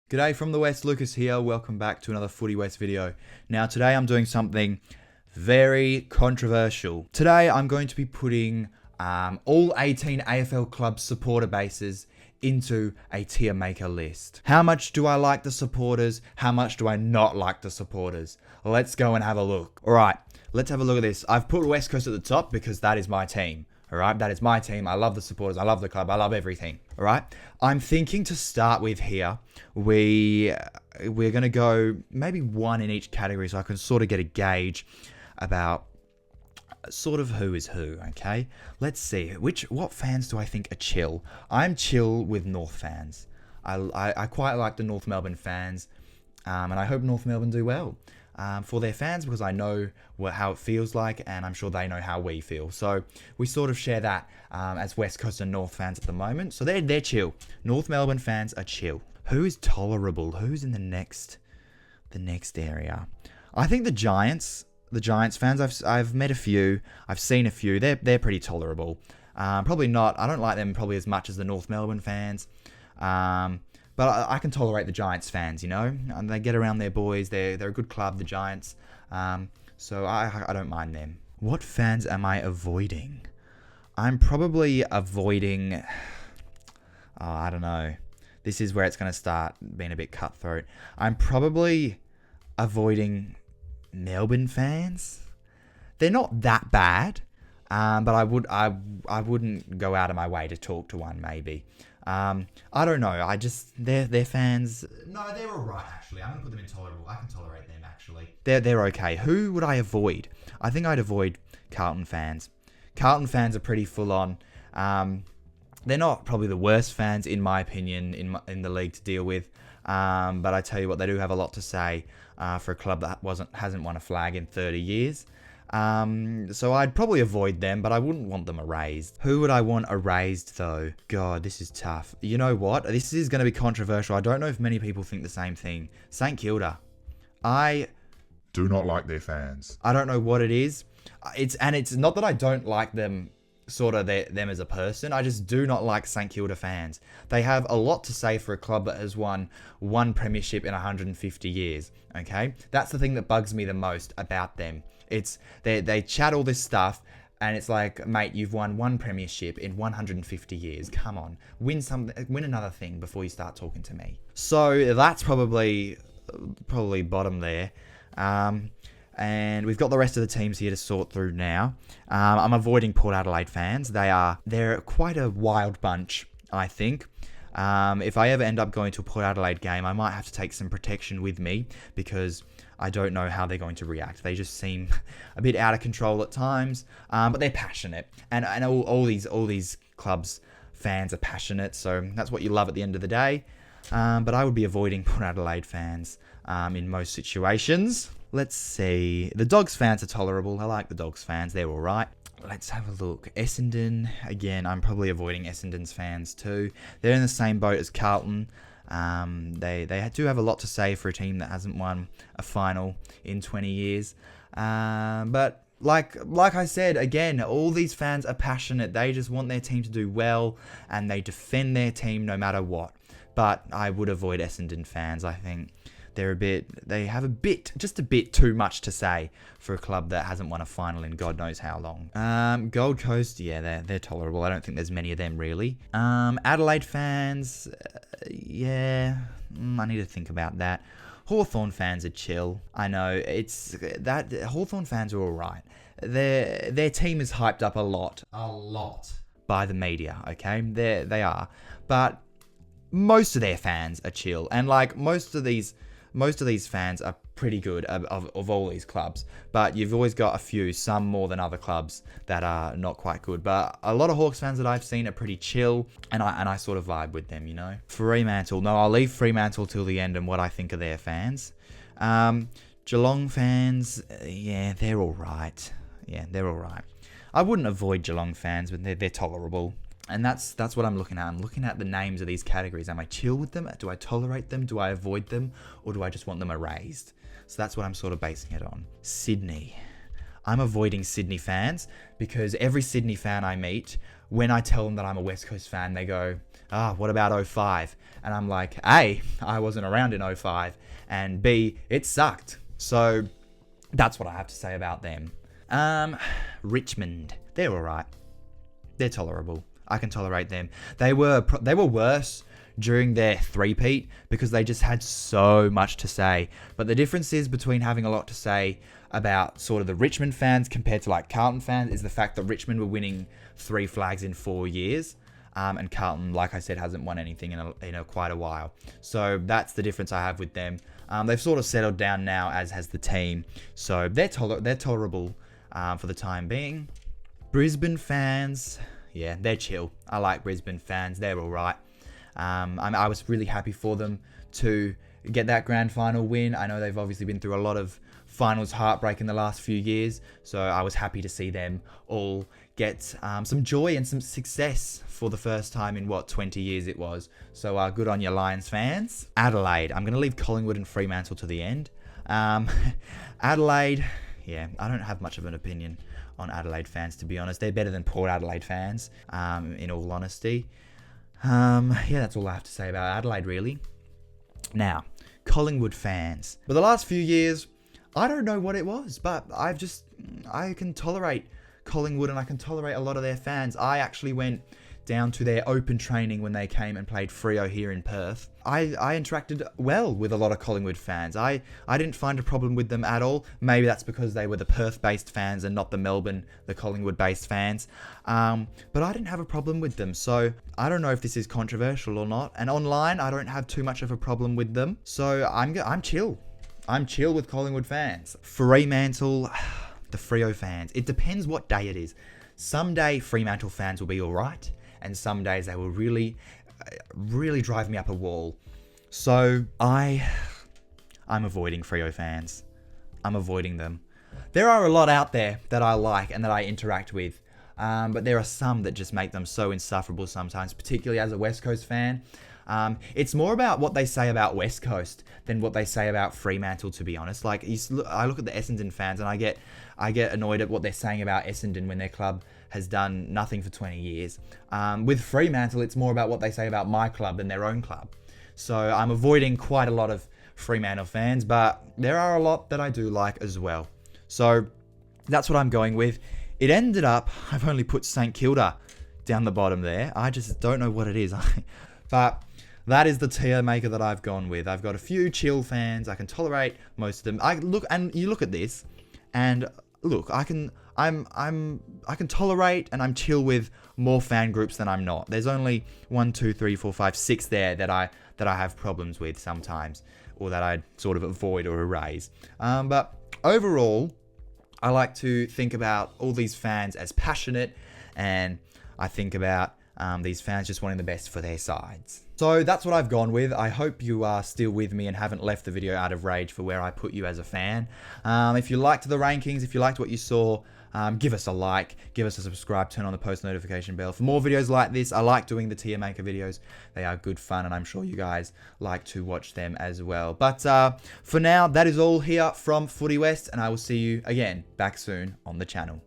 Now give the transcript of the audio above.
G'day from the West, Lucas here. Welcome back to another Footy West video. Now today I'm doing something very controversial. Today I'm going to be putting all 18 AFL club supporter bases into a Tiermaker list. How much do I like the supporters? How much do I not like the supporters? Let's go and have a look. Alright, let's have a look at this. I've put West Coast at the top because that is my team. Alright, that is my team. I love the supporters. I love the club. I love everything. Alright, I'm thinking to start with here, we're going to go maybe one in each category so I can sort of get a gauge about sort of who is who, okay? Let's see, what fans do I think are chill? I'm chill with North fans. I quite like the North Melbourne fans, and I hope North Melbourne do well for their fans because I know how it feels like, and I'm sure they know how we feel. So we sort of share that as West Coast and North fans at the moment. So they're chill. North Melbourne fans are chill. Who is tolerable? Who's in the next area? I think the Giants fans. I've met a few. I've seen a few. They're pretty tolerable. Probably not. I don't like them probably as much as the North Melbourne fans. But I can tolerate the Giants fans, you know, and they get around their boys. They're a good club, the Giants. So I don't mind them. What fans am I avoiding? I'm probably avoiding. Oh, I don't know. This is where it's going to start being a bit cutthroat. I'm probably avoiding Melbourne fans. They're not that bad, but I wouldn't go out of my way to talk to one. Maybe. I don't know. Their fans. No, they're alright actually. I'm gonna put them in tolerable. I can tolerate them actually. They're okay. Who would I avoid? I think I'd avoid Carlton fans. Carlton fans are pretty full on. They're not probably the worst fans in my opinion in the league to deal with. But I tell you what, they do have a lot to say for a club that hasn't won a flag in 30 years. So I'd probably avoid them, but I wouldn't want them erased. Who would I want erased though? God, this is tough. You know what? This is going to be controversial. I don't know if many people think the same thing. St Kilda. I do not like their fans. I don't know what it is. It's not that I don't like them, sort of them as a person. I just do not like St Kilda fans. They have a lot to say for a club that has won one premiership in 150 years. Okay, that's the thing that bugs me the most about them. It's they chat all this stuff, and it's like, mate, you've won one premiership in 150 years. Come on, win another thing before you start talking to me. So that's probably bottom there. And we've got the rest of the teams here to sort through now. I'm avoiding Port Adelaide fans. They're quite a wild bunch, I think. If I ever end up going to a Port Adelaide game, I might have to take some protection with me because I don't know how they're going to react. They just seem a bit out of control at times, but they're passionate, and all these clubs fans are passionate. So that's what you love at the end of the day. But I would be avoiding Port Adelaide fans in most situations. Let's see. The Dogs fans are tolerable. I like the Dogs fans. They're all right. Let's have a look. Essendon. Again, I'm probably avoiding Essendon's fans too. They're in the same boat as Carlton. They do have a lot to say for a team that hasn't won a final in 20 years. But like I said, again, all these fans are passionate. They just want their team to do well, and they defend their team no matter what. But I would avoid Essendon fans. I think they have just a bit too much to say for a club that hasn't won a final in God knows how long. Gold Coast, yeah, they're tolerable. I don't think there's many of them really. Adelaide fans, yeah, I need to think about that. Hawthorn fans are chill. I know Hawthorn fans are all right. Their team is hyped up a lot by the media. Okay, they are, but most of their fans are chill, and like most of these fans are pretty good of all these clubs, but you've always got a few, some more than other clubs, that are not quite good. But a lot of Hawks fans that I've seen are pretty chill, and I sort of vibe with them, you know. Fremantle, no, I'll leave Fremantle till the end and what I think of their fans. Geelong fans, yeah, they're all right. I wouldn't avoid Geelong fans, but they're tolerable. And that's what I'm looking at. I'm looking at the names of these categories. Am I chill with them? Do I tolerate them? Do I avoid them? Or do I just want them erased? So that's what I'm sort of basing it on. Sydney. I'm avoiding Sydney fans because every Sydney fan I meet when I tell them that I'm a West Coast fan, they go, what about '05? And I'm like, A, I wasn't around in '05, and B, it sucked. So that's what I have to say about them. Richmond, they're all right. They're tolerable. I can tolerate them. They were worse during their three-peat because they just had so much to say. But the difference is between having a lot to say about sort of the Richmond fans compared to like Carlton fans is the fact that Richmond were winning 3 flags in 4 years. And Carlton, like I said, hasn't won anything in quite a while. So that's the difference I have with them. They've sort of settled down now, as has the team. So they're tolerable for the time being. Brisbane fans, yeah, they're chill. I like Brisbane fans. They're all right. I was really happy for them to get that grand final win. I know they've obviously been through a lot of finals heartbreak in the last few years. So I was happy to see them all get some joy and some success for the first time in 20 years it was. So good on you, Lions fans. Adelaide, I'm going to leave Collingwood and Fremantle to the end. Adelaide, yeah, I don't have much of an opinion on Adelaide fans, to be honest. They're better than Port Adelaide fans, in all honesty. Yeah, that's all I have to say about Adelaide, really. Now, Collingwood fans. For the last few years, I don't know what it was, but I can tolerate Collingwood and I can tolerate a lot of their fans. I actually went down to their open training when they came and played Freo here in Perth. I interacted well with a lot of Collingwood fans. I didn't find a problem with them at all. Maybe that's because they were the Perth-based fans and not the Collingwood-based fans. But I didn't have a problem with them. So I don't know if this is controversial or not. And online, I don't have too much of a problem with them. So I'm chill. I'm chill with Collingwood fans. Fremantle, the Freo fans. It depends what day it is. Some day Fremantle fans will be all right. And some days they will really drive me up a wall. So I'm avoiding Freo fans. I'm avoiding them. There are a lot out there that I like and that I interact with. But there are some that just make them so insufferable sometimes, particularly as a West Coast fan. It's more about what they say about West Coast than what they say about Fremantle, to be honest. Like, I look at the Essendon fans and I get annoyed at what they're saying about Essendon when their club has done nothing for 20 years. With Fremantle, it's more about what they say about my club than their own club. So I'm avoiding quite a lot of Fremantle fans, but there are a lot that I do like as well. So that's what I'm going with. It ended up, I've only put St Kilda down the bottom there. I just don't know what it is. But that is the Tiermaker that I've gone with. I've got a few chill fans. I can tolerate most of them. You look at this, and look, I can tolerate and I'm chill with more fan groups than I'm not. There's only 1, 2, 3, 4, 5, 6 there that I have problems with sometimes, or that I sort of avoid or erase. But overall, I like to think about all these fans as passionate, and I think about these fans just wanting the best for their sides. So that's what I've gone with. I hope you are still with me and haven't left the video out of rage for where I put you as a fan. If you liked the rankings, if you liked what you saw, give us a like, give us a subscribe, turn on the post notification bell for more videos like this. I like doing the Tiermaker videos. They are good fun, and I'm sure you guys like to watch them as well. But for now, that is all here from Footy West, and I will see you again back soon on the channel.